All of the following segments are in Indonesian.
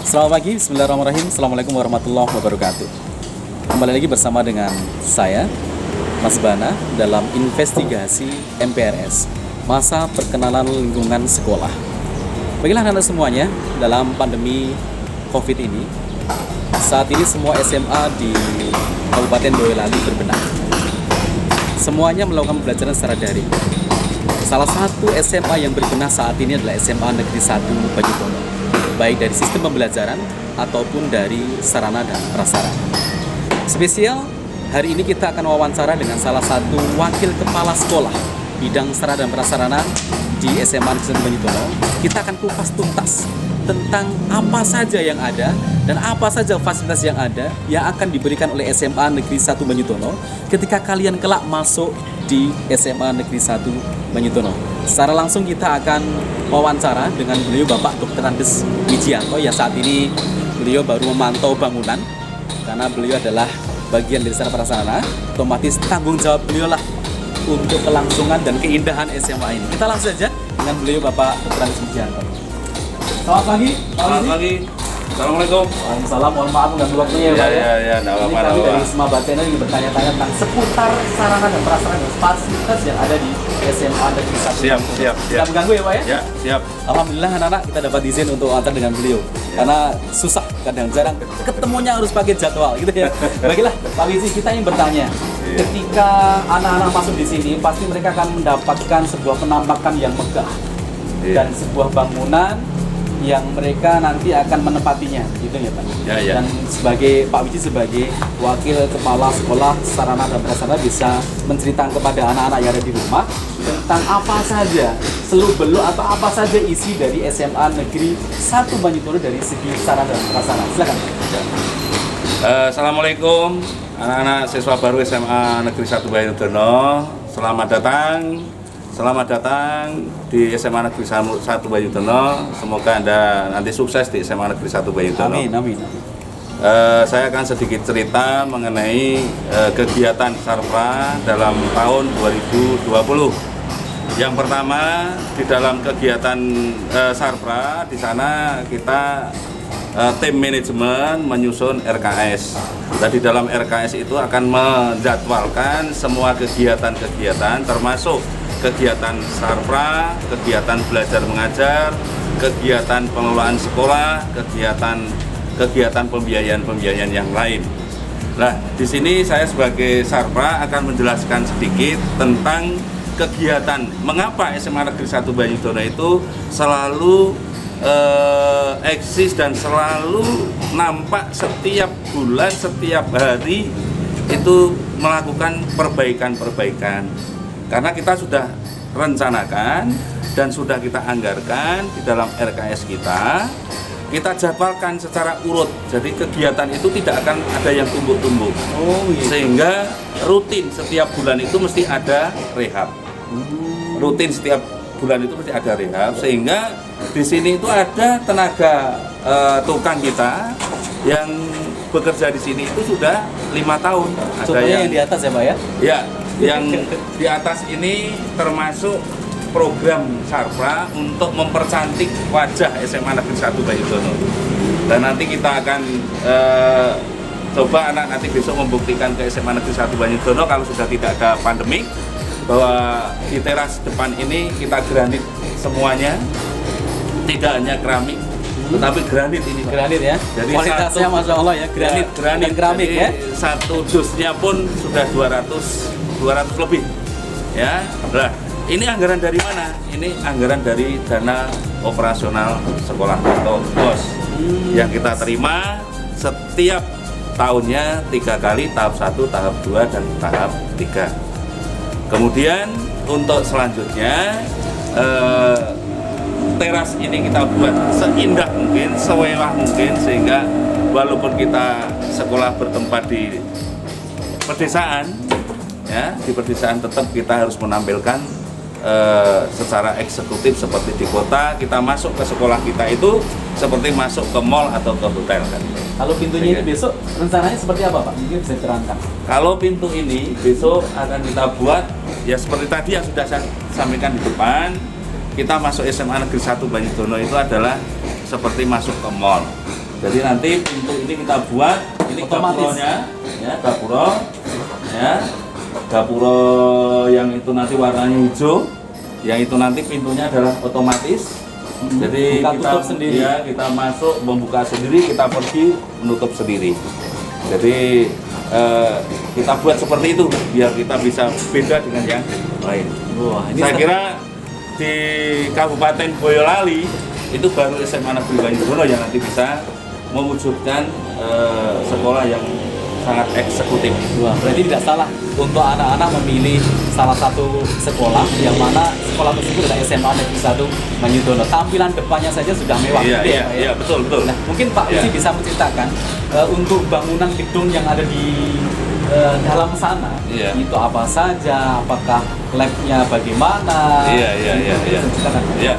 Selamat pagi, bismillahirrahmanirrahim. Assalamualaikum warahmatullahi wabarakatuh. Kembali lagi bersama dengan saya, Mas Bana, dalam investigasi MPRS, Masa Perkenalan Lingkungan Sekolah. Baiklah anak-anak semuanya, dalam pandemi COVID ini, saat ini semua SMA di Kabupaten Boyolali berbenah. Semuanya melakukan pembelajaran secara daring. Salah satu SMA yang berbenah saat ini adalah SMA Negeri 1 Banyutono, baik dari sistem pembelajaran ataupun dari sarana dan prasarana. Spesial, hari ini kita akan wawancara dengan salah satu wakil kepala sekolah bidang sarana dan prasarana di SMA Negeri 1 Banyutono. Kita akan kupas tuntas tentang apa saja yang ada dan apa saja fasilitas yang ada yang akan diberikan oleh SMA Negeri 1 Banyutono ketika kalian kelak masuk di SMA Negeri 1 Banyutono. Secara langsung kita akan wawancara dengan beliau Bapak Dr. Andes Wijianto yang saat ini beliau baru memantau bangunan karena beliau adalah bagian dari sarana prasarana, otomatis tanggung jawab beliau lah untuk kelangsungan dan keindahan SMA ini. Kita langsung saja dengan beliau Bapak Dr. Andes Wijianto. Selamat pagi. Selamat pagi. Assalamualaikum. Waalaikumsalam. Mohon maaf mengganggu waktunya ya Pak. Ya, Ini kami dari Wisma Bacena ingin bertanya-tanya tentang seputar sarana dan prasarana dan fasilitas yang ada di SMA Negeri 1. Siap. Tidak mengganggu ya Pak ya? Ya, siap. Alhamdulillah anak-anak kita dapat izin untuk antar dengan beliau. Karena susah, kadang jarang ketemunya harus pakai jadwal gitu ya. Baiklah, Pak Wizi, kita ingin bertanya. Ketika anak-anak masuk di sini, pasti mereka akan mendapatkan sebuah penampakan yang megah dan sebuah bangunan yang mereka nanti akan menempatinya, gitu ya Pak. Ya. Dan sebagai Pak Wiji sebagai wakil kepala sekolah sarana dan prasarana bisa menceritakan kepada anak-anak yang ada di rumah tentang apa saja seluk-beluk atau apa saja isi dari SMA Negeri 1 Banyutono dari segi sarana dan prasarana. Silakan. Assalamualaikum anak-anak siswa baru SMA Negeri 1 Banyutono. Selamat datang di SMA Negeri 1 Banyutono. Semoga Anda nanti sukses di SMA Negeri 1 Banyutono. Amin. Saya akan sedikit cerita mengenai kegiatan Sarpra dalam tahun 2020. Yang pertama, di dalam kegiatan Sarpra, di sana kita tim manajemen menyusun RKS. Di dalam RKS itu akan menjadwalkan semua kegiatan-kegiatan termasuk kegiatan Sarpra, kegiatan belajar mengajar, kegiatan pengelolaan sekolah, kegiatan pembiayaan yang lain. Nah, di sini saya sebagai Sarpra akan menjelaskan sedikit tentang kegiatan mengapa SMA Negeri 1 Banyutono itu selalu eksis dan selalu nampak setiap bulan, setiap hari itu melakukan perbaikan. Karena kita sudah rencanakan dan sudah kita anggarkan di dalam RKS kita jadwalkan secara urut. Jadi kegiatan itu tidak akan ada yang tumbuk-tumbuk. Sehingga rutin setiap bulan itu mesti ada rehab. Rutin setiap bulan itu mesti ada rehab. Sehingga di sini itu ada tenaga tukang kita yang bekerja di sini itu sudah 5 tahun. Contohnya yang di atas ya Pak ya? Ya, yang di atas ini termasuk program Sarpra untuk mempercantik wajah SMA Negeri 1 Banyutono. Dan nanti kita akan coba anak nanti besok membuktikan ke SMA Negeri 1 Banyutono kalau sudah tidak ada pandemik bahwa di teras depan ini kita granit semuanya, tidak hanya keramik tetapi granit ini Pak. Granit ya. Jadi kualitasnya Masya Allah ya, granit dan keramik jadi ya. Satu dusnya pun sudah 200 lebih. Ya. Nah, ini anggaran dari mana? Ini anggaran dari dana operasional sekolah atau BOS yang kita terima setiap tahunnya 3 kali, tahap 1, tahap 2 dan tahap 3. Kemudian untuk selanjutnya teras ini kita buat seindah mungkin, sewewah mungkin, sehingga walaupun kita sekolah bertempat di pedesaan, ya di pedesaan tetap kita harus menampilkan secara eksekutif seperti di kota. Kita masuk ke sekolah kita itu seperti masuk ke mall atau ke hotel kan. Kalau pintunya ini besok rencananya seperti apa Pak? Mungkin bisa diterangkan. Kalau pintu ini besok akan kita buat ya seperti tadi yang sudah saya sampaikan di depan. Kita masuk SMA Negeri 1 Banyutono itu adalah seperti masuk ke mall. Jadi nanti pintu ini kita buat, ini Otomatis. gapuronya, ya gapuro, ya gapuro yang itu nanti warnanya hijau, yang itu nanti pintunya adalah otomatis. Jadi Buka kita tutup sendiri. ya, kita masuk membuka sendiri, kita pergi menutup sendiri. Jadi kita buat seperti itu biar kita bisa beda dengan yang lain. Wah, ini Saya kira di Kabupaten Boyolali itu baru SMA Negeri Banyudono yang nanti bisa mewujudkan sekolah yang sangat eksekutif. Wah, berarti tidak salah untuk anak-anak memilih salah satu sekolah yang mana sekolah tersebut adalah SMA Negeri 1 Banyudono. Tampilan depannya saja sudah mewah. Iya, gitu ya, iya, Pak, ya? iya, betul, betul. Nah, mungkin Pak Iya. Uci bisa menceritakan untuk bangunan gedung yang ada di dalam sana, Iya. itu apa saja, apakah labnya bagaimana? Iya, iya, iya, Mungkin iya. bisa ceritakan. Ya,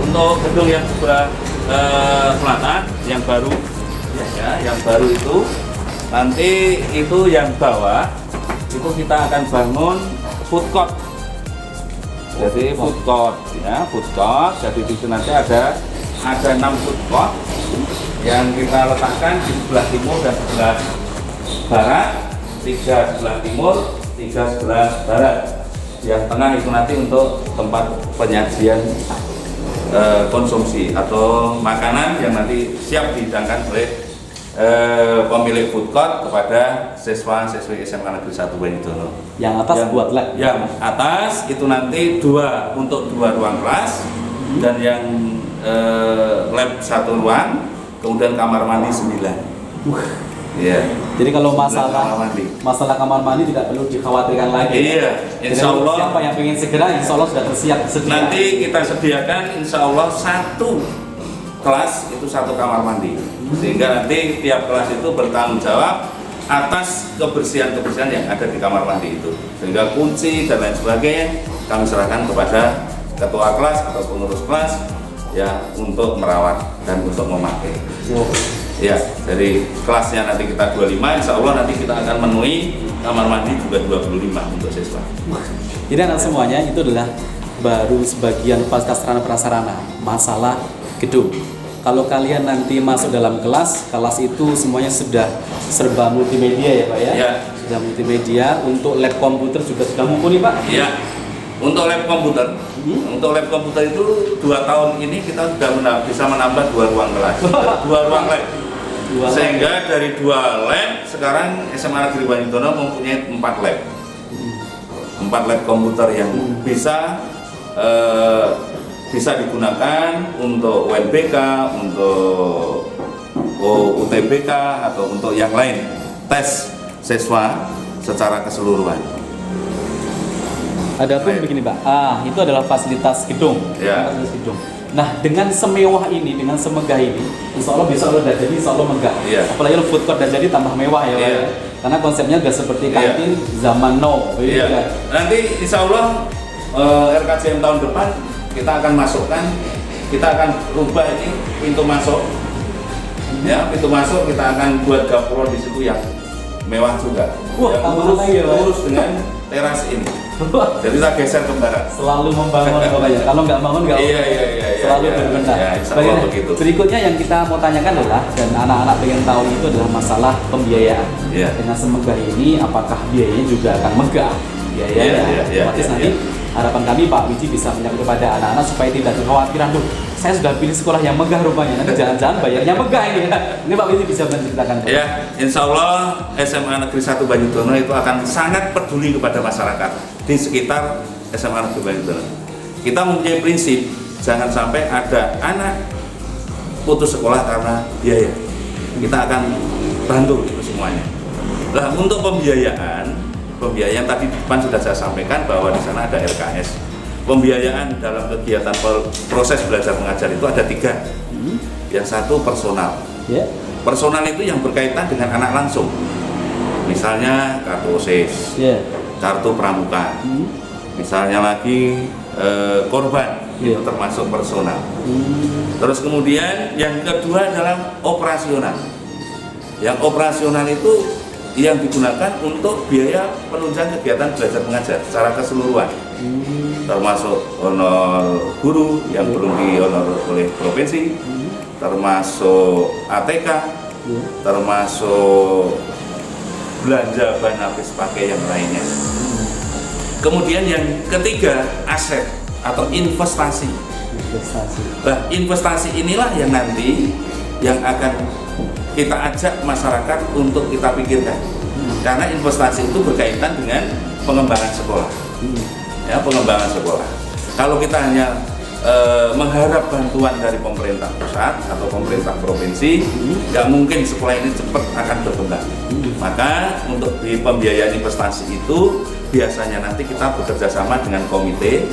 untuk gedung yang sebelah selatan yang baru, ya, yang baru itu nanti itu yang bawah itu kita akan bangun food court. Jadi food court, ya, food court. Jadi di sini nanti ada 6 food court yang kita letakkan di sebelah timur dan sebelah barat, 3 sebelah timur, 3 sebelah barat. Yang tengah itu nanti untuk tempat penyajian konsumsi atau makanan yang nanti siap dihidangkan oleh pemilik food court kepada siswa-siswi SMA Negeri 1 Banyudono. Yang atas buat lab. Yang atas itu nanti untuk dua ruang kelas dan yang lab 1 ruang, kemudian kamar mandi 9. Iya. Jadi kalau 9 masalah kamar mandi tidak perlu dikhawatirkan lagi. Iya, Jadi insya Allah. siapa yang ingin segera, insya Allah sudah tersedia. Nanti kita sediakan insya Allah 1 kelas itu 1 kamar mandi, sehingga nanti tiap kelas itu bertanggung jawab atas kebersihan-kebersihan yang ada di kamar mandi itu, sehingga kunci dan lain sebagainya kami serahkan kepada ketua kelas atau pengurus kelas ya untuk merawat dan untuk memakai. Ya, dari kelasnya nanti kita 25, insya Allah nanti kita akan memenuhi kamar mandi juga 25 untuk siswa. Jadi anak semuanya itu adalah baru sebagian fasilitas sarana prasarana masalah gedung. Kalau kalian nanti masuk dalam kelas itu semuanya sudah serba multimedia ya Pak ya? Ya. Sudah multimedia, untuk lab komputer juga sudah mumpuni Pak? Iya, untuk lab komputer, itu 2 tahun ini kita sudah bisa menambah 2 ruang kelas, 2 ruang lab. Sehingga dari 2 lab sekarang SMA Negeri Banyudono mempunyai 4 lab. 4 lab komputer yang bisa digunakan untuk UNBK, untuk UTBK atau untuk yang lain, tes siswa secara keseluruhan. Adapun begini Pak, itu adalah fasilitas gedung. Ya. Fasilitas gedung. Nah, dengan semewah ini, dengan semegah ini, insya Allah bisa udah jadi, insya Allah megah. Iya. Apalagi kalau food court udah jadi tambah mewah ya Pak. Iya. Ya. Karena konsepnya udah seperti Iya. kantin zaman now. gitu Iya. kan. Nanti insya Allah RKJM tahun depan kita akan masukkan, kita akan rubah ini pintu masuk. Ya, pintu masuk kita akan buat gapuro di situ yang mewah juga. Wah, yang tambah lurus, lagi ya, Pak. lurus dengan teras ini. Jadi kita geser ke barat. Selalu membangun pokoknya. Kalau nggak bangun nggak Iya. selalu Iya. berbenah. Ya, insya Allah Baik, begitu. berikutnya yang kita mau tanyakan adalah, dan anak-anak pengen tahu itu adalah masalah pembiayaan. Iya. Dengan semegah ini, apakah biayanya juga akan megah? Biayanya, Iya, otomatis iya, nanti harapan kami Pak Wiji bisa menyampaikan kepada anak-anak supaya tidak kekhawatiran tuh. Saya sudah pilih sekolah yang megah rupanya, nanti jangan-jangan bayarnya megah ini. Ini Pak Wiji bisa menceritakan. Ya, insya Allah SMA Negeri 1 Banyudono itu akan sangat peduli kepada masyarakat di sekitar SMA Negeri Banyudono. Kita mempunyai prinsip jangan sampai ada anak putus sekolah karena biaya. Kita akan bantu itu semuanya. Nah, untuk pembiayaan tadi di depan sudah saya sampaikan bahwa di sana ada RKS. Pembiayaan dalam kegiatan proses belajar mengajar itu ada 3. Yang satu personal. Ya. Personal itu yang berkaitan dengan anak langsung. Misalnya kartu OSIS, Ya. kartu pramuka. Misalnya lagi korban, itu Iya. termasuk personal. Terus kemudian yang kedua adalah operasional. Yang operasional itu yang digunakan untuk biaya penunjang kegiatan belajar mengajar secara keseluruhan, termasuk honor guru yang belum dihonor oleh provinsi, termasuk ATK, termasuk belanja bahan habis pakai yang lainnya. Kemudian yang ketiga, aset atau investasi. Nah, investasi inilah yang nanti yang akan kita ajak masyarakat untuk kita pikirkan. Karena investasi itu berkaitan dengan pengembangan sekolah. Ya, pengembangan sekolah. Kalau kita hanya mengharap bantuan dari pemerintah pusat atau pemerintah provinsi, nggak mungkin sekolah ini cepat akan berkembang. Maka untuk di pembiayaan investasi itu biasanya nanti kita bekerja sama dengan komite,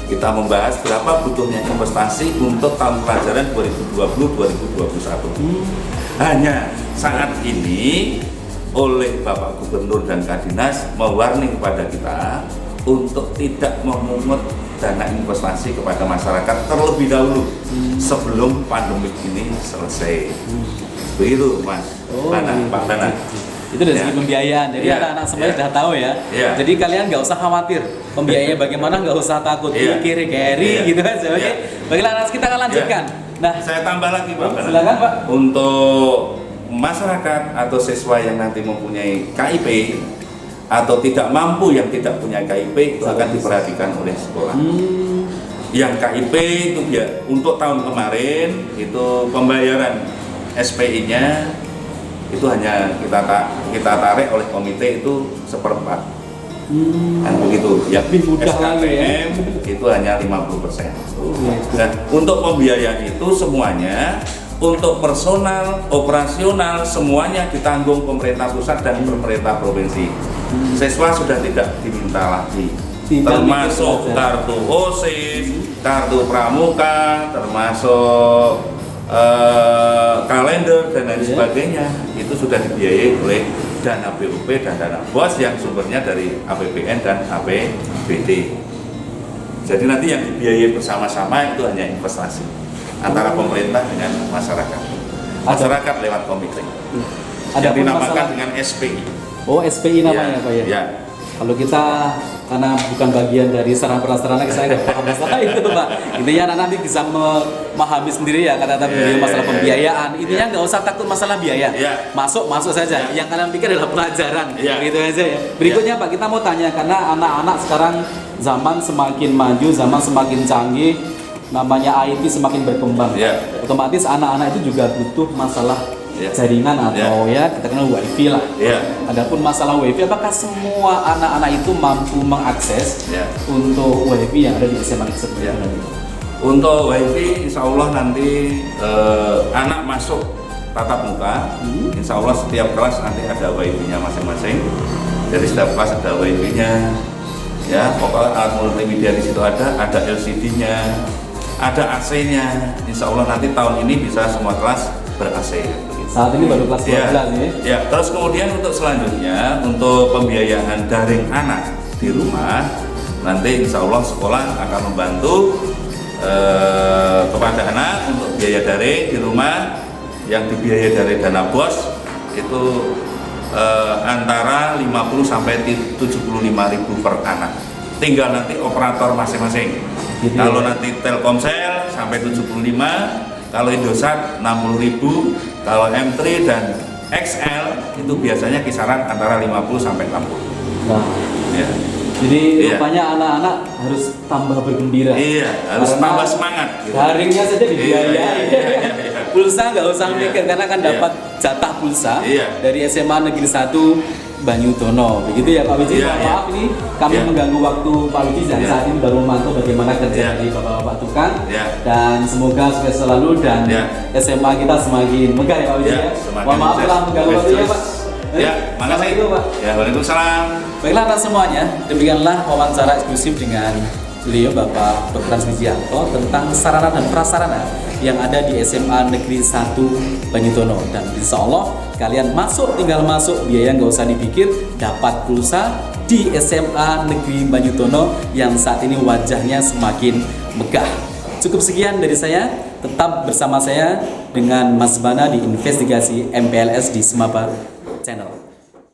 kita membahas berapa butuhnya investasi untuk tahun pelajaran 2020-2021. Hanya saat ini oleh Bapak Gubernur dan Kadinas mewarning kepada kita untuk tidak memungut dana investasi kepada masyarakat terlebih dahulu sebelum pandemik ini selesai. Begitu Mas Pak Dana. Itu dari segi pembiayaan, jadi anak-anak semuanya sudah tahu ya. Jadi kalian nggak usah khawatir pembiayanya bagaimana, nggak usah takut kiri-kiri gitu aja. Oke, baiklah anak kita akan lanjutkan. Nah, saya tambah lagi Pak. Silakan Pak. Untuk masyarakat atau siswa yang nanti mempunyai KIP atau tidak mampu yang tidak punya KIP itu akan diperhatikan oleh sekolah. Yang KIP itu ya untuk tahun kemarin itu pembayaran SPI-nya itu hanya kita tarik oleh komite itu 1/4. Dan begitu ya, SKTM itu hanya 50%. Dan untuk pembiayaan itu semuanya untuk personal, operasional semuanya ditanggung pemerintah pusat dan pemerintah provinsi. Siswa sudah tidak diminta lagi, termasuk kartu OSIS, kartu pramuka, termasuk kalender dan lain sebagainya itu sudah dibiayai oleh dana BUP dan dana BOS yang sumbernya dari APBN dan APBD. Jadi nanti yang dibiayai bersama-sama itu hanya investasi antara pemerintah dengan masyarakat. Masyarakat lewat komite. Yang dinamakan dengan SPI. Oh, SPI namanya Pak ya? Ya. Kalau kita karena bukan bagian dari sarana prasarana, saya nggak paham masalah itu Pak. Intinya nanti bisa memahami sendiri ya kata-kata beliau masalah pembiayaan. Intinya nggak usah takut masalah biaya. Masuk saja. Yang kalian pikir adalah pelajaran. Gitu aja ya. Berikutnya Pak, kita mau tanya karena anak-anak sekarang zaman semakin maju, zaman semakin canggih, namanya IT semakin berkembang. Otomatis anak-anak itu juga butuh masalah jaringan atau ya kita kenal wifi lah. Adapun masalah wifi, apakah semua anak-anak itu mampu mengakses untuk wifi yang ada di SMA tersebut? Untuk wifi, insya Allah nanti anak masuk tatap muka, insya Allah setiap kelas nanti ada wifi-nya masing-masing. Dari setiap kelas ada wifi-nya, ya pokoknya alat multimedia di situ ada LCD-nya, ada AC-nya. Insya Allah nanti tahun ini bisa semua kelas ber-AC. Saat ini baru kelas 12 ya. Terus kemudian untuk selanjutnya untuk pembiayaan daring anak di rumah nanti insya Allah sekolah akan membantu kepada anak untuk biaya daring di rumah yang dibiayai dari dana BOS itu antara 50 sampai 75.000 per anak. Tinggal nanti operator masing-masing. Kalau nanti Telkomsel sampai 75, kalau Indosat 60.000, kalau M3 dan XL itu biasanya kisaran antara 50 sampai 60. Nah, jadi rupanya anak-anak harus tambah bergembira. Harus tambah semangat. Daringnya saja dibiayai. Pulsa nggak usah mikir karena kan dapat jatah pulsa dari SMA Negeri 1 Banyutono, begitu ya Pak Wiji. Maaf ini kami mengganggu waktu Pak Wiji dan saat ini baru memantau bagaimana kerja dari bapak-bapak tukang dan semoga sukses selalu dan SMA kita semakin megah ya Pak Wiji ya. Mohon maaf telah mengganggu waktunya Pak. Makasih itu Pak. Waalaikumsalam. Baiklah atas semuanya, demikianlah wawancara eksklusif dengan beliau Bapak Dr. Transwijianto tentang sarana dan prasarana yang ada di SMA Negeri 1 Banyutono. Dan insya Allah kalian tinggal masuk, biaya nggak usah dipikir, dapat pulsa di SMA Negeri Banyutono yang saat ini wajahnya semakin megah. Cukup sekian dari saya, tetap bersama saya dengan Mas Bana di Investigasi MPLS di Semaba Channel.